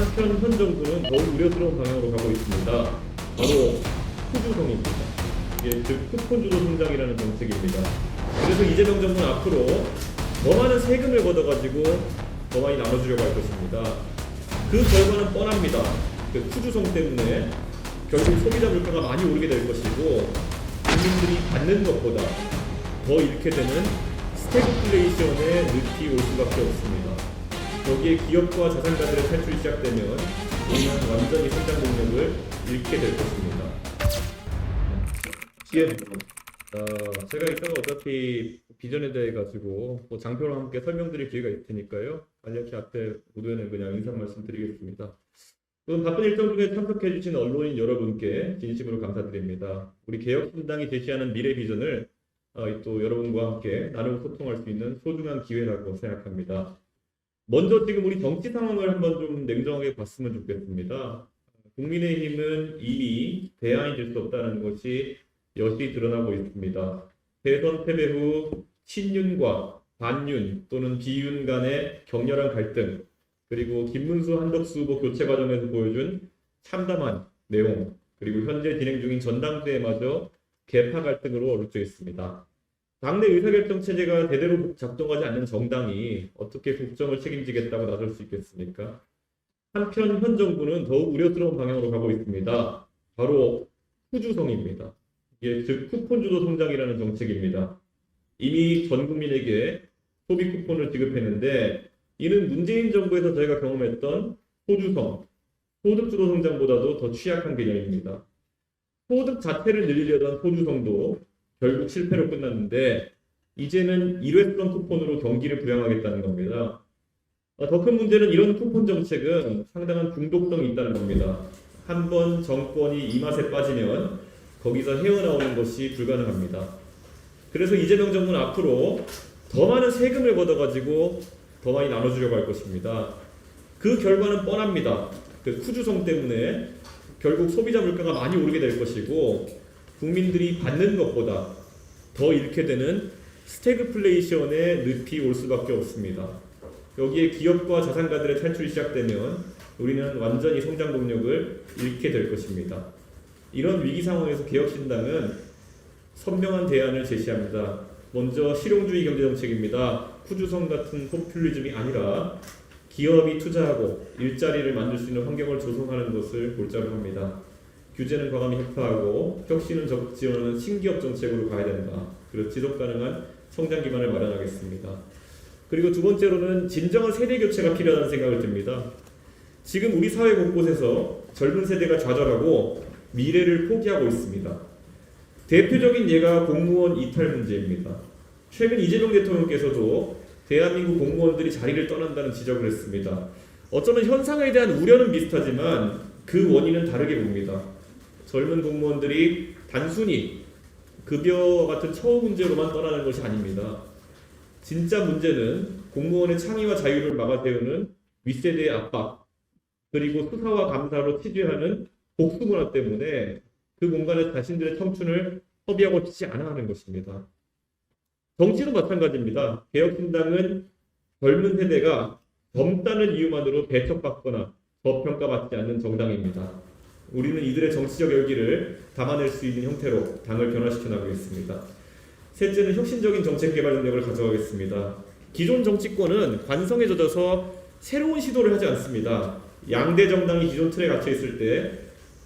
한편 현 정부는 더욱 우려스러운 방향으로 가고 있습니다. 바로 후주성입니다. 이게 즉 쿠폰주도 성장이라는 정책입니다. 그래서 이재명 정부는 앞으로 더 많은 세금을 걷어가지고 더 많이 나눠주려고 할 것입니다. 그 결과는 뻔합니다. 그 후주성 때문에 결국 소비자 물가가 많이 오르게 될 것이고 국민들이 받는 것보다 더 잃게 되는 스태그플레이션의 늪이 올 수밖에 없습니다. 여기에 기업과 자산가들의 탈출이 시작되면 우리는 완전히 성장 동력을 잃게 될 것입니다. 제가 이따가 어차피 비전에 대해 가지고 장표랑 함께 설명드릴 기회가 있을 테니까요. 간략히 앞에 모두에는 그냥 인사 말씀드리겠습니다. 오늘 바쁜 일정 중에 참석해주신 언론인 여러분께 진심으로 감사드립니다. 우리 개혁신당이 제시하는 미래 비전을 또 여러분과 함께 나누고 소통할 수 있는 소중한 기회라고 생각합니다. 먼저 지금 우리 정치 상황을 한번 좀 냉정하게 봤으면 좋겠습니다. 국민의힘은 이미 대안이 될 수 없다는 것이 여실히 드러나고 있습니다. 대선 패배 후 친윤과 반윤 또는 비윤 간의 격렬한 갈등, 그리고 김문수 한덕수 후보 교체 과정에서 보여준 참담한 내용, 그리고 현재 진행 중인 전당대회마저 계파 갈등으로 어루져 있습니다. 당내 의사결정 체제가 제대로 작동하지 않는 정당이 어떻게 국정을 책임지겠다고 나설 수 있겠습니까? 한편 현 정부는 더욱 우려스러운 방향으로 가고 있습니다. 바로 후주성입니다. 이게 즉 쿠폰주도 성장이라는 정책입니다. 이미 전 국민에게 소비 쿠폰을 지급했는데 이는 문재인 정부에서 저희가 경험했던 호주성, 소득주도 성장보다도 더 취약한 개념입니다. 소득 자체를 늘리려던 호주성도 결국 실패로 끝났는데 이제는 일회성 쿠폰으로 경기를 부양하겠다는 겁니다. 더 큰 문제는 이런 쿠폰 정책은 상당한 중독성이 있다는 겁니다. 한번 정권이 이 맛에 빠지면 거기서 헤어나오는 것이 불가능합니다. 그래서 이재명 정부는 앞으로 더 많은 세금을 걷어가지고 더 많이 나눠주려고 할 것입니다. 그 결과는 뻔합니다. 그 후주성 때문에 결국 소비자 물가가 많이 오르게 될 것이고 국민들이 받는 것보다 더 잃게 되는 스태그플레이션의 늪이 올 수밖에 없습니다. 여기에 기업과 자산가들의 탈출이 시작되면 우리는 완전히 성장 동력을 잃게 될 것입니다. 이런 위기 상황에서 개혁신당은 선명한 대안을 제시합니다. 먼저 실용주의 경제정책입니다. 후주성 같은 포퓰리즘이 아니라 기업이 투자하고 일자리를 만들 수 있는 환경을 조성하는 것을 골자로 합니다. 규제는 과감히 혁파하고 혁신은 적극 지원하는 신기업 정책으로 가야 된다. 그리고 지속가능한 성장 기반을 마련하겠습니다. 그리고 두 번째로는 진정한 세대 교체가 필요하다는 생각을 듭니다. 지금 우리 사회 곳곳에서 젊은 세대가 좌절하고 미래를 포기하고 있습니다. 대표적인 예가 공무원 이탈 문제입니다. 최근 이재명 대통령께서도 대한민국 공무원들이 자리를 떠난다는 지적을 했습니다. 어쩌면 현상에 대한 우려는 비슷하지만 그 원인은 다르게 봅니다. 젊은 공무원들이 단순히 급여 같은 처우 문제로만 떠나는 것이 아닙니다. 진짜 문제는 공무원의 창의와 자유를 막아세우는 윗세대의 압박, 그리고 수사와 감사로 취재하는 복수 문화 때문에 그 공간에 자신들의 청춘을 허비하고 싶지 않아 하는 것입니다. 정치도 마찬가지입니다. 개혁신당은 젊은 세대가 젊다는 이유만으로 배척받거나 저평가받지 않는 정당입니다. 우리는 이들의 정치적 열기를 담아낼 수 있는 형태로 당을 변화시켜 나가겠습니다. 셋째는 혁신적인 정책 개발 능력을 가져가겠습니다. 기존 정치권은 관성에 젖어서 새로운 시도를 하지 않습니다. 양대 정당이 기존 틀에 갇혀 있을 때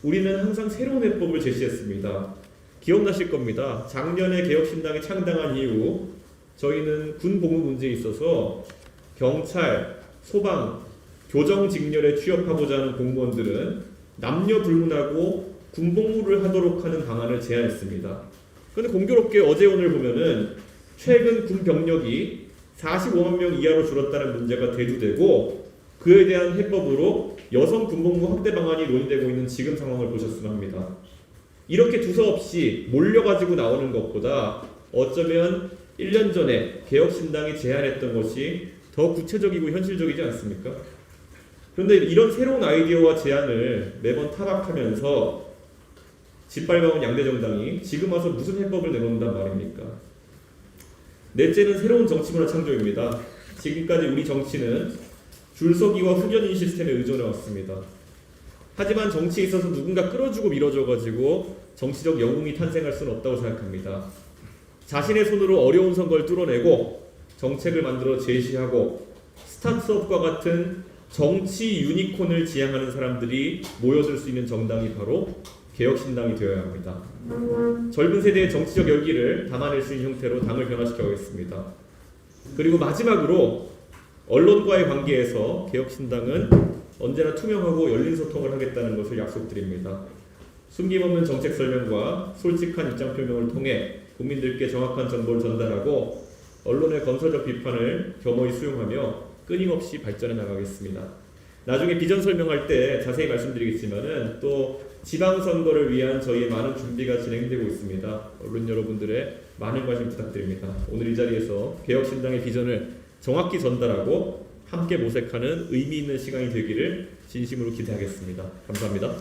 우리는 항상 새로운 해법을 제시했습니다. 기억나실 겁니다. 작년에 개혁신당이 창당한 이후 저희는 군 복무 문제에 있어서 경찰, 소방, 교정직렬에 취업하고자 하는 공무원들은 남녀 불문하고 군 복무를 하도록 하는 방안을 제안했습니다. 그런데 공교롭게 어제 오늘 보면은 최근 군 병력이 45만 명 이하로 줄었다는 문제가 대두되고 그에 대한 해법으로 여성 군복무 확대 방안이 논의되고 있는 지금 상황을 보셨으면 합니다. 이렇게 두서없이 몰려가지고 나오는 것보다 어쩌면 1년 전에 개혁신당이 제안했던 것이 더 구체적이고 현실적이지 않습니까? 그런데 이런 새로운 아이디어와 제안을 매번 타박하면서 짓밟아온 양대정당이 지금 와서 무슨 해법을 내놓는단 말입니까? 넷째는 새로운 정치문화 창조입니다. 지금까지 우리 정치는 줄서기와 후견인 시스템에 의존해 왔습니다. 하지만 정치에 있어서 누군가 끌어주고 밀어줘가지고 정치적 영웅이 탄생할 수는 없다고 생각합니다. 자신의 손으로 어려운 선거를 뚫어내고 정책을 만들어 제시하고 스타트업과 같은 정치 유니콘을 지향하는 사람들이 모여들 수 있는 정당이 바로 개혁신당이 되어야 합니다. 젊은 세대의 정치적 열기를 담아낼 수 있는 형태로 당을 변화시켜 가겠습니다. 그리고 마지막으로 언론과의 관계에서 개혁신당은 언제나 투명하고 열린 소통을 하겠다는 것을 약속드립니다. 숨김없는 정책 설명과 솔직한 입장 표명을 통해 국민들께 정확한 정보를 전달하고 언론의 건설적 비판을 겸허히 수용하며 끊임없이 발전해 나가겠습니다. 나중에 비전 설명할 때 자세히 말씀드리겠지만은 또 지방선거를 위한 저희의 많은 준비가 진행되고 있습니다. 언론 여러분들의 많은 관심 부탁드립니다. 오늘 이 자리에서 개혁신당의 비전을 정확히 전달하고 함께 모색하는 의미 있는 시간이 되기를 진심으로 기대하겠습니다. 감사합니다.